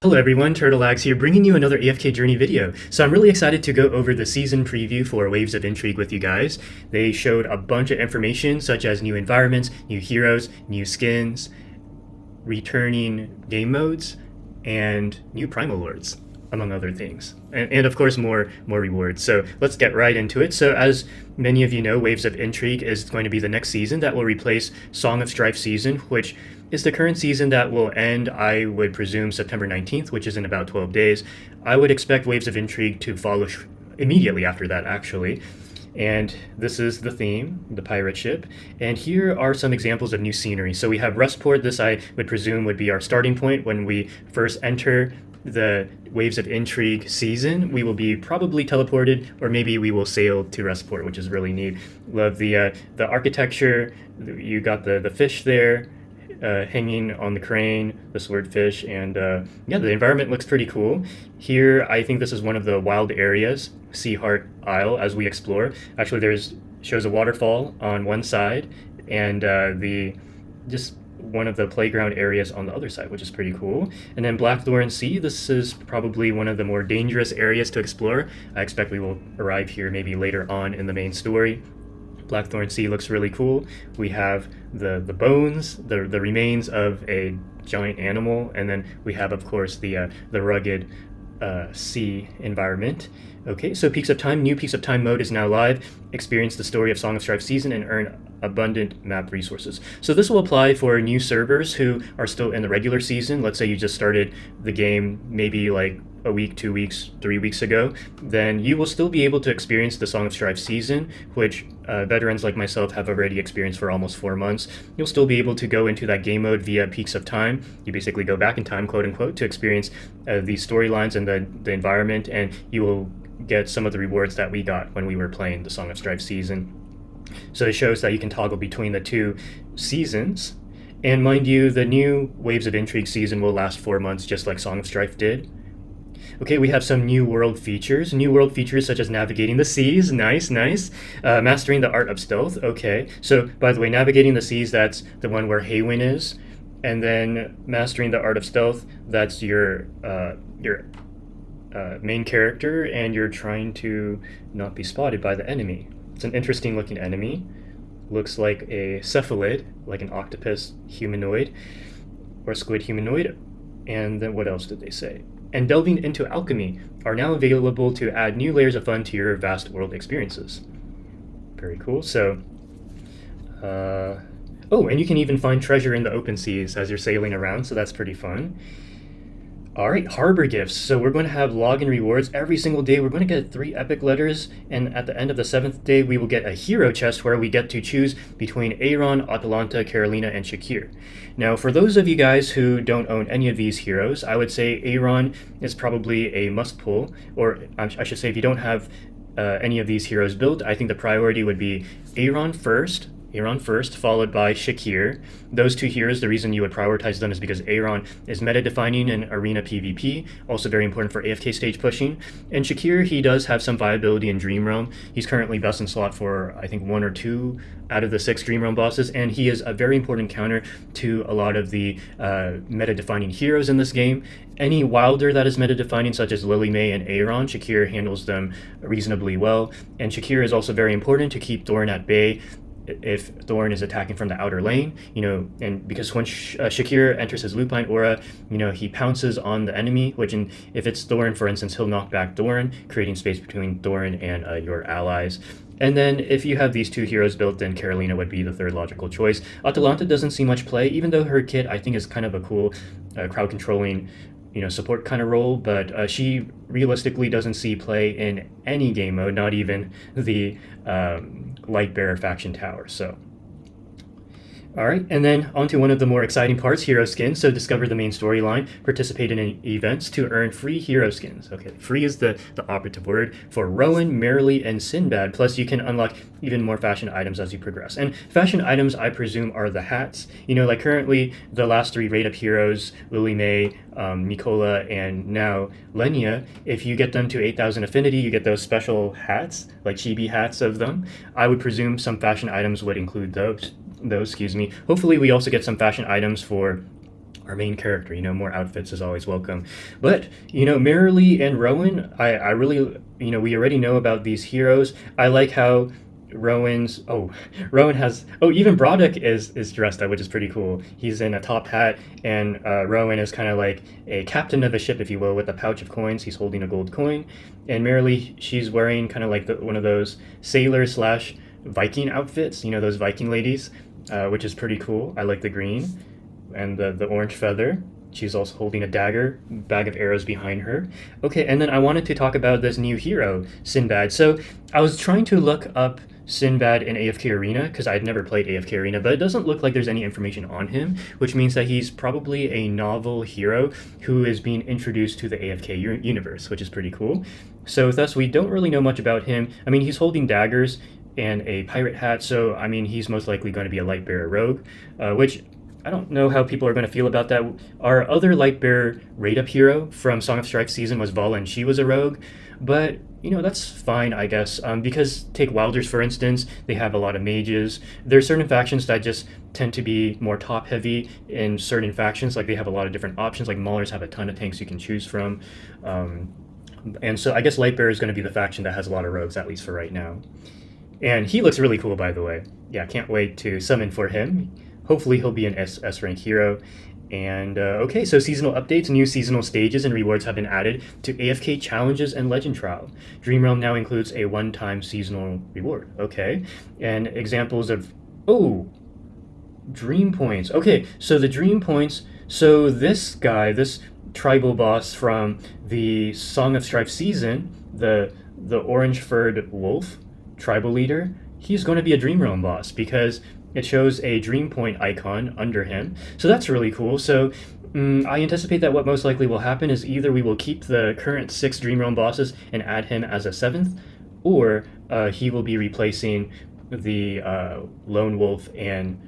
Hello everyone, Turtleax here, bringing you another AFK Journey video. So I'm really excited to go over the season preview for Waves of Intrigue with you guys. They showed a bunch of information such as new environments, new heroes, new skins, returning game modes, and new Primal Lords, among other things. And of course more rewards. So let's get right into it. So as many of you know, Waves of Intrigue is going to be the next season that will replace Song of Strife season, which is the current season that will end, I would presume, September 19th, which is in about 12 days. I would expect Waves of Intrigue to follow immediately after that, actually. And this is the theme, the pirate ship. And here are some examples of new scenery. So we have Rustport. This, I would presume, would be our starting point when we first enter the Waves of Intrigue season. We will be probably teleported, or maybe we will sail to Rustport, which is really neat. Love the architecture. You got the fish there, hanging on the crane, the swordfish, and yeah, the environment looks pretty cool. Here, I think this is one of the wild areas, Sea Heart Isle, as we explore. Actually, shows a waterfall on one side, and just one of the playground areas on the other side, which is pretty cool. And then Blackthorn Sea, this is probably one of the more dangerous areas to explore. I expect we will arrive here maybe later on in the main story. Blackthorn Sea looks really cool. We have the bones, the remains of a giant animal, and then we have, of course, the rugged sea environment. Okay, so Peaks of Time, new Peaks of Time mode is now live. Experience the story of Song of Strife season and earn abundant map resources. So this will apply for new servers who are still in the regular season. Let's say you just started the game maybe like a week, 2 weeks, 3 weeks ago, then you will still be able to experience the Song of Strife season, which veterans like myself have already experienced for almost 4 months. You'll still be able to go into that game mode via Peaks of Time. You basically go back in time, quote unquote, to experience these storylines and the environment, and you will get some of the rewards that we got when we were playing the Song of Strife season. So it shows that you can toggle between the two seasons. And mind you, the new Waves of Intrigue season will last 4 months, just like Song of Strife did. Okay, we have some new world features. New world features such as navigating the seas. Nice. Mastering the art of stealth. Okay, so by the way, navigating the seas, that's the one where Haywin is. And then mastering the art of stealth, that's your main character, and you're trying to not be spotted by the enemy. It's an interesting looking enemy. Looks like a cephalid, like an octopus humanoid, or squid humanoid. And then what else did they say? And delving into alchemy are now available to add new layers of fun to your vast world experiences. Very cool. So, oh, and you can even find treasure in the open seas as you're sailing around, so that's pretty fun. All right, harbor gifts. So we're going to have login rewards every single day. We're going to get 3 epic letters, and at the end of the 7th day, we will get a hero chest where we get to choose between Aaron, Atalanta, Carolina, and Shakir. Now, for those of you guys who don't own any of these heroes, I would say Aaron is probably a must pull, or I should say if you don't have any of these heroes built, I think the priority would be Aaron first, followed by Shakir. Those 2 heroes, the reason you would prioritize them is because Aaron is meta-defining in arena PvP, also very important for AFK stage pushing. And Shakir, he does have some viability in Dream Realm. He's currently best in slot for, I think, 1 or 2 out of the 6 Dream Realm bosses, and he is a very important counter to a lot of the meta-defining heroes in this game. Any wilder that is meta-defining, such as Lily May and Aaron, Shakir handles them reasonably well. And Shakir is also very important to keep Thorn at bay if Thorn is attacking from the outer lane, and because when Shakir enters his lupine aura, he pounces on the enemy, which if it's Thorn, for instance, he'll knock back Thorn, creating space between Thorn and your allies. And then if you have these 2 heroes built, then Carolina would be the 3rd logical choice. Atalanta doesn't see much play, even though her kit, I think, is kind of a cool crowd controlling support kind of role, but she realistically doesn't see play in any game mode, not even the Lightbearer faction tower. So, all right, and then on to one of the more exciting parts, hero skins. So discover the main storyline, participate in events to earn free hero skins. Okay, free is the operative word for Rowan, Merrily, and Sinbad. Plus you can unlock even more fashion items as you progress. And fashion items, I presume, are the hats. Like currently the last 3 rate up heroes, Lily May, Mikola, and now Lenya, if you get them to 8,000 affinity, you get those special hats, like chibi hats of them. I would presume some fashion items would include those. Hopefully we also get some fashion items for our main character. More outfits is always welcome. But, Merrily and Rowan, I really, we already know about these heroes. I like how Rowan has, even Broderick is dressed up, which is pretty cool. He's in a top hat, and Rowan is kind of like a captain of a ship, if you will, with a pouch of coins. He's holding a gold coin. And Merrily, she's wearing kind of like one of those sailor slash Viking outfits, those Viking ladies, which is pretty cool. I like the green and the orange feather. She's also holding a dagger, bag of arrows behind her. Okay, and then I wanted to talk about this new hero, Sinbad. So I was trying to look up Sinbad in AFK Arena because I'd never played AFK Arena, but it doesn't look like there's any information on him, which means that he's probably a novel hero who is being introduced to the AFK universe, which is pretty cool. So thus, we don't really know much about him. I mean, he's holding daggers and a pirate hat, so I mean, he's most likely going to be a Lightbearer rogue, which I don't know how people are going to feel about that. Our other Lightbearer raid-up hero from Song of Strife season was Vala, and she was a rogue. But, that's fine, I guess. Because take Wilders, for instance, they have a lot of mages. There are certain factions that just tend to be more top-heavy in certain factions. Like, they have a lot of different options. Like, Maulers have a ton of tanks you can choose from. And so I guess Lightbearer is going to be the faction that has a lot of rogues, at least for right now. And he looks really cool, by the way. Yeah, can't wait to summon for him. Hopefully he'll be an S rank hero. And okay, so seasonal updates, new seasonal stages and rewards have been added to AFK challenges and Legend Trial. Dream Realm now includes a one-time seasonal reward. Okay, and examples of Dream Points. Okay, so the Dream Points. So this guy, this tribal boss from the Song of Strife season, the orange-furred wolf tribal leader, he's going to be a Dream Realm boss because it shows a Dream Point icon under him. So that's really cool. So I anticipate that what most likely will happen is either we will keep the current 6 Dream Realm bosses and add him as a 7th, or he will be replacing the Lone Wolf and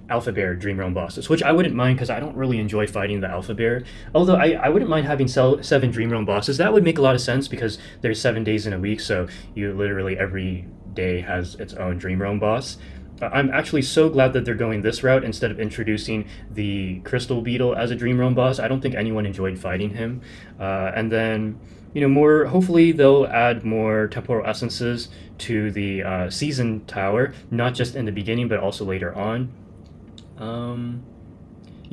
Alpha Bear Dream Realm bosses, which I wouldn't mind because I don't really enjoy fighting the Alpha Bear. Although I wouldn't mind having 7 Dream Realm bosses. That would make a lot of sense because there's 7 days in a week, so you literally every day has its own Dream Realm boss. I'm actually so glad that they're going this route instead of introducing the Crystal Beetle as a Dream Realm boss. I don't think anyone enjoyed fighting him. And then, hopefully they'll add more temporal essences to the season tower, not just in the beginning, but also later on.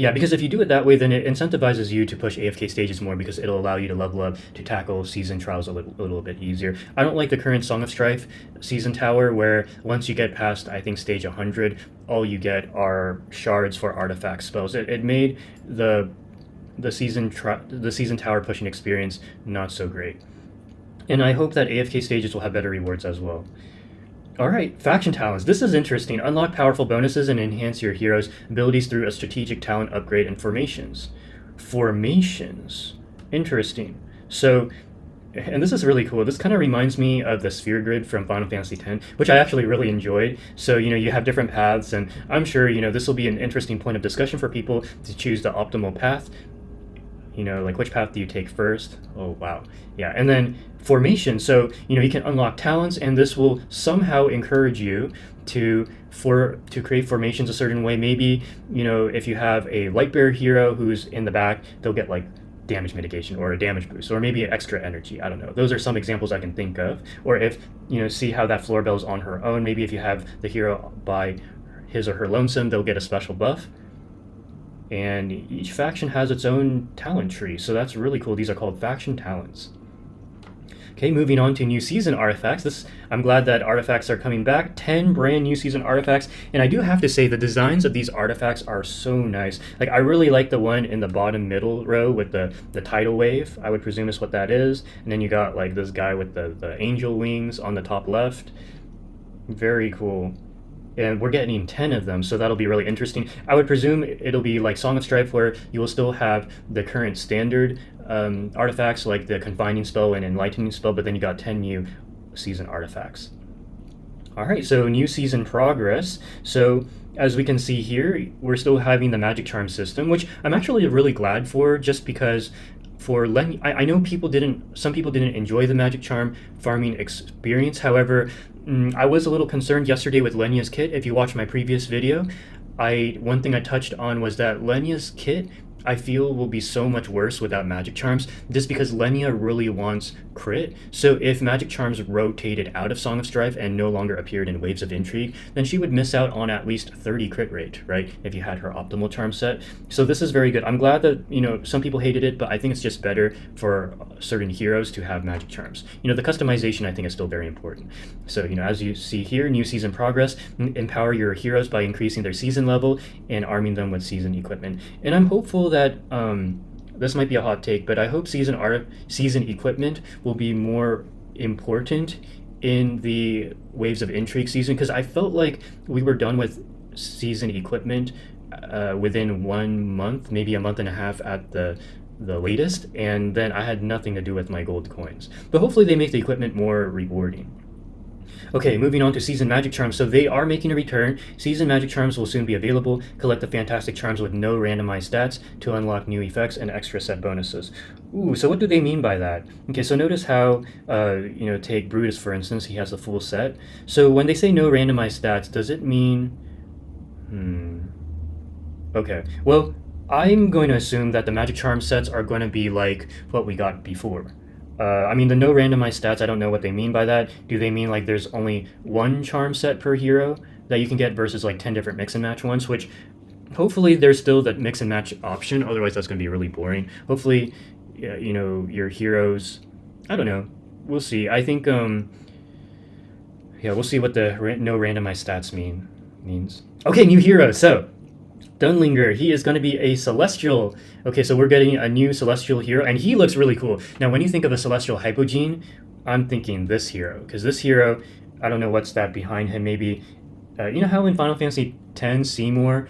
Yeah, because if you do it that way, then it incentivizes you to push AFK stages more because it'll allow you to level up to tackle season trials a little bit easier. I don't like the current Song of Strife season tower where once you get past, I think, stage 100, all you get are shards for artifact spells. It made the season tower pushing experience not so great. And I hope that AFK stages will have better rewards as well. Alright, faction talents. This is interesting. Unlock powerful bonuses and enhance your hero's abilities through a strategic talent upgrade and formations. Formations. Interesting. So, and this is really cool. This kind of reminds me of the sphere grid from Final Fantasy X, which I actually really enjoyed. So, you have different paths, and I'm sure, this will be an interesting point of discussion for people to choose the optimal path. Like which path do you take first? Oh, wow. Yeah, and then formation. So, you can unlock talents, and this will somehow encourage you to create formations a certain way. Maybe, if you have a Lightbearer hero who's in the back, they'll get like damage mitigation or a damage boost, or maybe extra energy. I don't know. Those are some examples I can think of. Or if, see how that Floorbell's on her own. Maybe if you have the hero by his or her lonesome, they'll get a special buff. And each faction has its own talent tree, so that's really cool. These are called faction talents. Okay, moving on to new season artifacts. I'm glad that artifacts are coming back. 10 brand new season artifacts, and I do have to say the designs of these artifacts are so nice. Like, I really like the one in the bottom middle row with the tidal wave. I would presume is what that is. And then you got like this guy with the angel wings on the top left. Very cool. And we're getting 10 of them, so that'll be really interesting. I would presume it'll be like Song of Strife, where you will still have the current standard artifacts, like the Confining spell and Enlightening spell, but then you got 10 new season artifacts. All right, so new season progress. So as we can see here, we're still having the Magic Charm system, which I'm actually really glad for, just because for Lenya, I know some people didn't enjoy the Magic Charm farming experience. However, I was a little concerned yesterday with Lenya's kit. If you watch my previous video, one thing I touched on was that Lenya's kit I feel will be so much worse without magic charms, just because Lenya really wants crit. So if magic charms rotated out of Song of Strife and no longer appeared in Waves of Intrigue, then she would miss out on at least 30 crit rate, right? If you had her optimal charm set. So this is very good. I'm glad that, some people hated it, but I think it's just better for certain heroes to have magic charms. The customization I think is still very important. So, as you see here, new season progress, empower your heroes by increasing their season level and arming them with season equipment. And I'm hopeful that this might be a hot take, but I hope season equipment will be more important in the Waves of Intrigue season, because I felt like we were done with season equipment within 1 month, maybe a month and a half at the latest, and then I had nothing to do with my gold coins. But hopefully they make the equipment more rewarding. Okay, moving on to Season Magic Charms. So they are making a return. Season Magic Charms will soon be available. Collect the fantastic charms with no randomized stats to unlock new effects and extra set bonuses. Ooh, so what do they mean by that? Okay, so notice how, take Brutus for instance, he has the full set. So when they say no randomized stats, does it mean... Okay, well, I'm going to assume that the Magic Charm sets are going to be like what we got before. The no randomized stats, I don't know what they mean by that. Do they mean like there's only one charm set per hero that you can get versus like 10 different mix and match ones, which hopefully there's still that mix and match option, otherwise that's going to be really boring. Hopefully, your heroes, I don't know, we'll see. I think, we'll see what the no randomized stats means. Okay, new hero, so... Dunlingr, he is going to be a Celestial. Okay, so we're getting a new Celestial hero, and he looks really cool. Now, when you think of a Celestial Hypogene, I'm thinking this hero, because this hero, I don't know what's that behind him, maybe, how in Final Fantasy X, Seymour,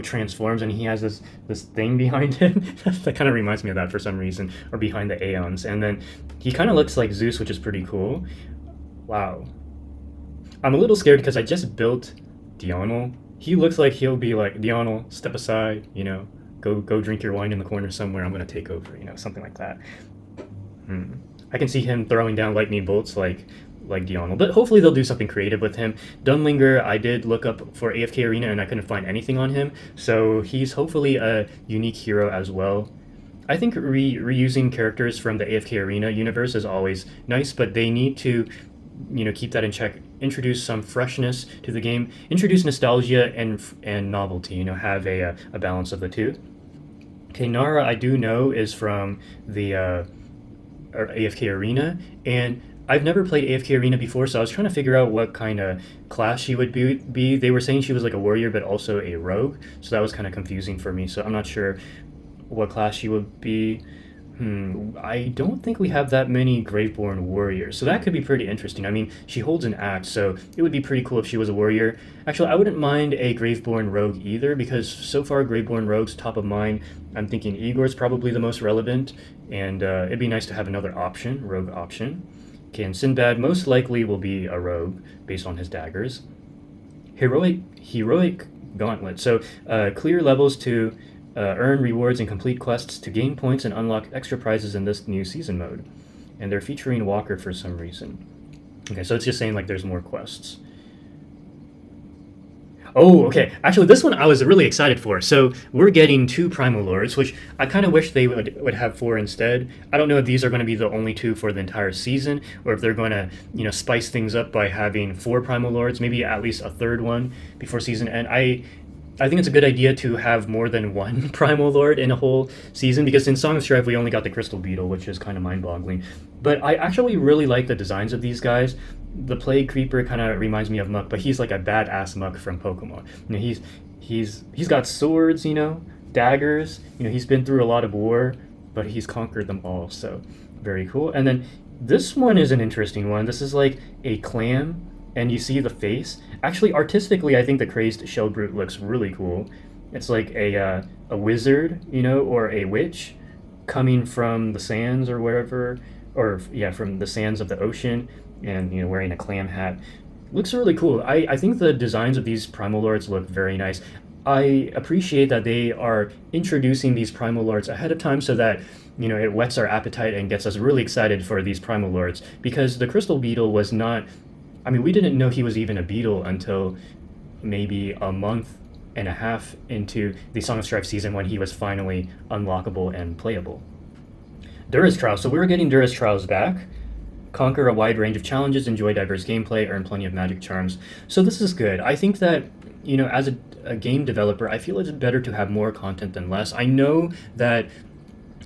transforms, and he has this thing behind him? That kind of reminds me of that for some reason, or behind the Aeons, and then he kind of looks like Zeus, which is pretty cool. Wow. I'm a little scared because I just built Dionyl. He looks like he'll be like, Dionyl, step aside, go drink your wine in the corner somewhere, I'm going to take over, something like that. I can see him throwing down lightning bolts like Dionyl, but hopefully they'll do something creative with him. Dunlingr, I did look up for AFK Arena and I couldn't find anything on him, so he's hopefully a unique hero as well. I think reusing characters from the AFK Arena universe is always nice, but they need to keep that in check. Introduce some freshness to the game. Introduce nostalgia and novelty. Have a balance of the two. Okay, Nara, I do know, is from the AFK Arena, and I've never played AFK Arena before, so I was trying to figure out what kind of class she would be. They were saying she was like a warrior, but also a rogue, so that was kind of confusing for me. So I'm not sure what class she would be. I don't think we have that many Graveborn warriors, so that could be pretty interesting. She holds an axe, so it would be pretty cool if she was a warrior. Actually, I wouldn't mind a Graveborn rogue either, because so far Graveborn rogues top of mind. I'm thinking Igor's probably the most relevant, and it'd be nice to have another rogue option. Okay, and Sinbad most likely will be a rogue, based on his daggers. Heroic Gauntlet, so clear levels to... earn rewards and complete quests to gain points and unlock extra prizes in this new season mode. And they're featuring Walker for some reason. Okay, so it's just saying like there's more quests. Oh, okay. Actually, this one I was really excited for. So we're getting 2 Primal Lords, which I kind of wish they would have 4 instead. I don't know if these are going to be the only 2 for the entire season, or if they're going to, spice things up by having 4 Primal Lords, maybe at least a 3rd one before season end. I think it's a good idea to have more than 1 Primal Lord in a whole season, because in Song of Strife we only got the Crystal Beetle, which is kind of mind-boggling. But I actually really like the designs of these guys. The Plague Creeper kind of reminds me of Muck, but he's like a badass Muck from Pokemon. He's got swords, daggers. He's been through a lot of war, but he's conquered them all, so very cool. And then this one is an interesting one. This is like a clam, and you see the face. Actually, artistically, I think the Crazed Shellbrute looks really cool. It's like a wizard, or a witch coming from the sands or wherever, from the sands of the ocean, and wearing a clam hat. Looks really cool. I think the designs of these Primal Lords look very nice. I appreciate that they are introducing these Primal Lords ahead of time so that it whets our appetite and gets us really excited for these Primal Lords, because the Crystal Beetle was not... we didn't know he was even a beetle until maybe a month and a half into the Song of Strife season when he was finally unlockable and playable. Dura's Trials. So we're getting Dura's Trials back. Conquer a wide range of challenges, enjoy diverse gameplay, earn plenty of magic charms. So this is good. I think that, you know, as a game developer, I feel it's better to have more content than less. I know that,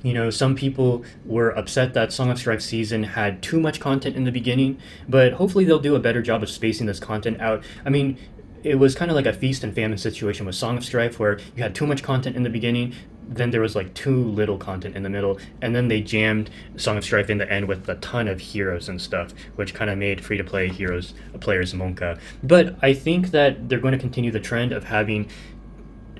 you know, some people were upset that Song of Strife season had too much content in the beginning, but hopefully they'll do a better job of spacing this content out. I mean, it was kind of like a feast and famine situation with Song of Strife, where you had too much content in the beginning, then there was like too little content in the middle, and then they jammed Song of Strife in the end with a ton of heroes and stuff, which kind of made free-to-play players monka. But I think that they're going to continue the trend of having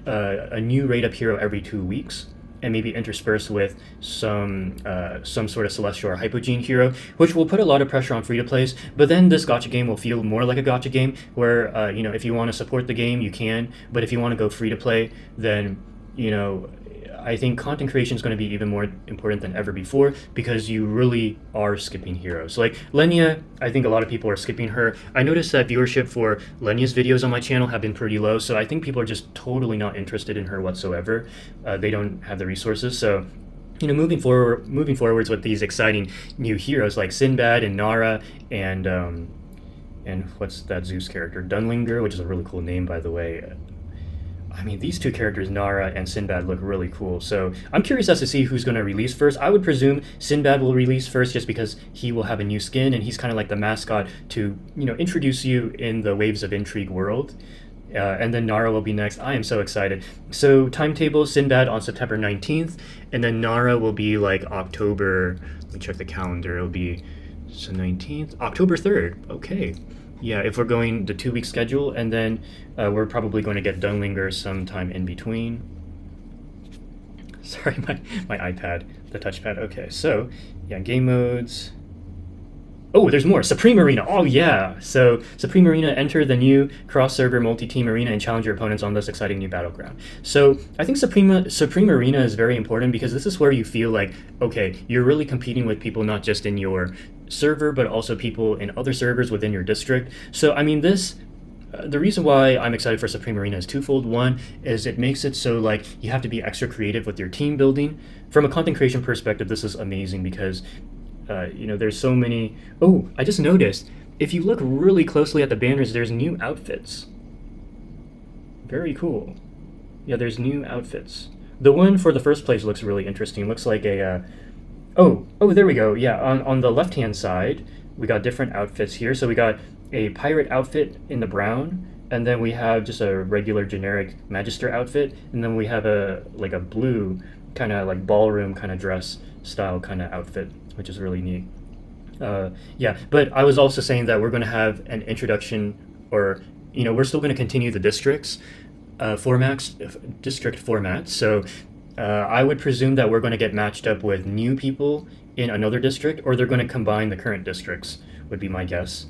a new rate-up hero every 2 weeks, and maybe interspersed with some sort of celestial or hypogene hero, which will put a lot of pressure on free-to-plays. But then this gacha game will feel more like a gacha game, where you know, if you want to support the game, you can, but if you want to go free-to-play, then, you know, I think content creation is going to be even more important than ever before, because you really are skipping heroes. Like Lenya, I think a lot of people are skipping her. I noticed that viewership for Lenya's videos on my channel have been pretty low, so I think people are just totally not interested in her whatsoever. They don't have the resources. So, you know, moving forwards with these exciting new heroes like Sinbad and Nara and what's that Zeus character, Dunlingr, which is a really cool name, by the way. I mean, these two characters, Nara and Sinbad, look really cool. So I'm curious as to see who's going to release first. I would presume Sinbad will release first, just because he will have a new skin, and he's kind of like the mascot to, you know, introduce you in the Waves of Intrigue world. And then Nara will be next. I am so excited. So timetable, Sinbad on September 19th, and then Nara will be like October, let me check the calendar, it'll be, so 19th, October 3rd, okay. Yeah, if we're going the 2-week schedule, and then we're probably going to get Dunlingr sometime in between. Sorry, my iPad, the touchpad. Okay, so yeah, game modes. Oh, there's more. Supreme Arena. Oh, yeah. So Supreme Arena, enter the new cross-server multi-team arena and challenge your opponents on this exciting new battleground. So I think Supreme Arena is very important, because this is where you feel like, okay, you're really competing with people not just in your server, but also people in other servers within your district. So, I mean, the reason why I'm excited for Supreme Arena is twofold. One is it makes it so like you have to be extra creative with your team building. From a content creation perspective, this is amazing, because you know, there's so many. Oh, I just noticed, if you look really closely at the banners, there's new outfits. Very cool. Yeah, there's new outfits. The one for the first place looks really interesting. Looks like a oh, there we go. Yeah, on the left-hand side, we got different outfits here. So we got a pirate outfit in the brown, and then we have just a regular generic Magister outfit, and then we have a blue kind of like ballroom kind of dress style kind of outfit, which is really neat. Yeah, but I was also saying that we're going to have an introduction, or, you know, we're still going to continue the district formats. So I would presume that we're going to get matched up with new people in another district, or they're going to combine the current districts, would be my guess.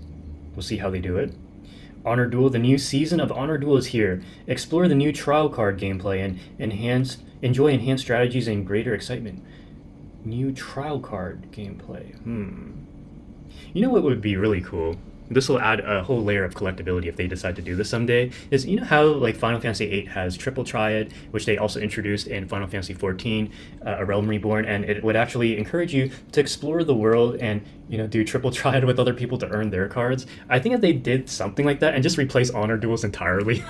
We'll see how they do it. Honor Duel, the new season of Honor Duel is here. Explore the new trial card gameplay and enjoy enhanced strategies and greater excitement. New trial card gameplay. You know what would be really cool? This will add a whole layer of collectability if they decide to do this someday. Is, you know how like Final Fantasy VIII has Triple Triad, which they also introduced in Final Fantasy XIV, A Realm Reborn, and it would actually encourage you to explore the world and, you know, do Triple Triad with other people to earn their cards. I think if they did something like that and just replace Honor Duels entirely,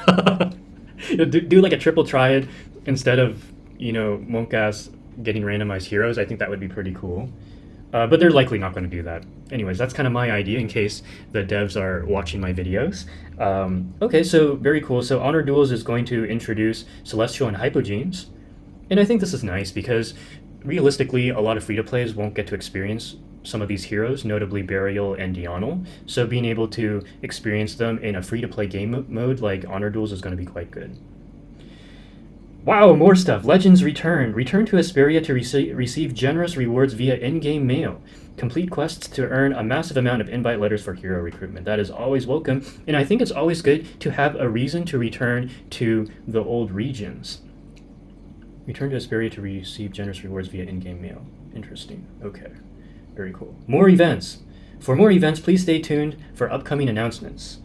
do like a Triple Triad instead of, you know, monk-ass getting randomized heroes, I think that would be pretty cool. But they're likely not going to do that. Anyways, that's kind of my idea in case the devs are watching my videos. Okay, so very cool. So Honor Duels is going to introduce Celestial and Hypogenes. And I think this is nice, because realistically, a lot of free-to-plays won't get to experience some of these heroes, notably Burial and Diurnal. So being able to experience them in a free-to-play game mode like Honor Duels is going to be quite good. Wow, more stuff. Legends return. Return to Esperia to receive generous rewards via in-game mail. Complete quests to earn a massive amount of invite letters for hero recruitment. That is always welcome, and I think it's always good to have a reason to return to the old regions. Return to Esperia to receive generous rewards via in-game mail. Interesting. Okay. Very cool. More events. For more events, please stay tuned for upcoming announcements.